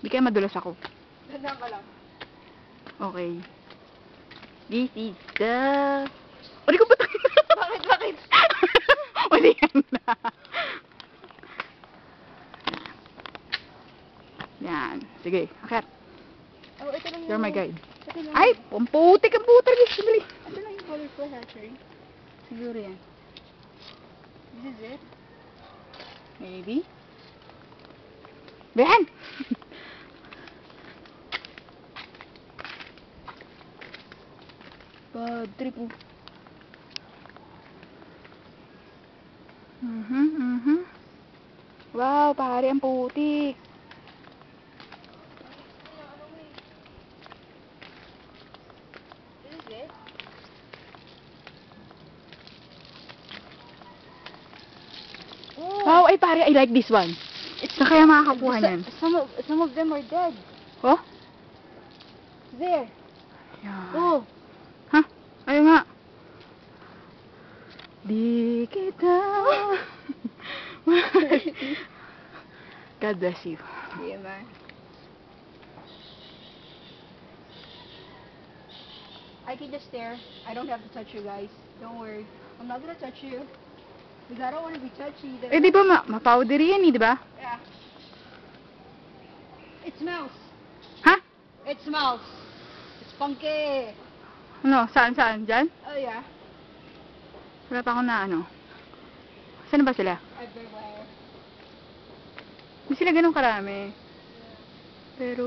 Hindi kaya madulas ako. Gandaan ka lang. Okay. This is the... Uli ko ba tayo? Bakit? Uli yan na. Yan. Sige, akit. Oh, ito lang You're my guide. Ito lang. Ay, pamputik ang puter. Dali. Ito lang yung colorful hatchery. Siguro yan. This is it? Maybe. Ben! Bad trip mo. Wow, pare, ang putik. This is it? Oh, Wow, ay pare, I like this one. Saan kaya makakakuha niyan? Some of them are dead. Oh? There. Yan. Oh. Ha? Ayun nga. Di kita. God bless you. Yeah, man. I can just stare. I don't have to touch you guys. Don't worry. I'm not gonna touch you. Because I don't want to be touchy either. Eh, di ba ma-powdery yan eh, di ba? Yeah. It smells. Ha? It smells. It's funky. Ano? Saan? Diyan? Oh, yeah. Wala pa ako na ano. Saan ba sila? Everywhere. Hindi sila ganun karami. Pero...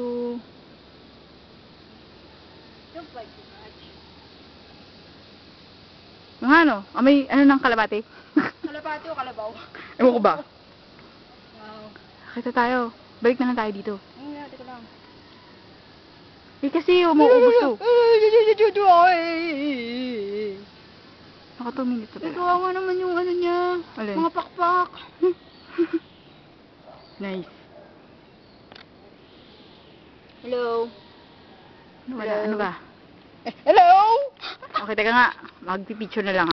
Don't play too much. Mga ano? May ano ng kalapati? Kalapati o kalabaw? Ewan ko ba? Wow. Kita tayo. Balik na lang tayo dito. Nga, teka lang. Eh kasi umuubos to. Naka 2 minutes na pala. Nagawa nga naman yung ano niya. Alin? Mga pakpak. Nice. Hello? Ano ba? Hello? Okay, teka nga. Magpipicture na lang.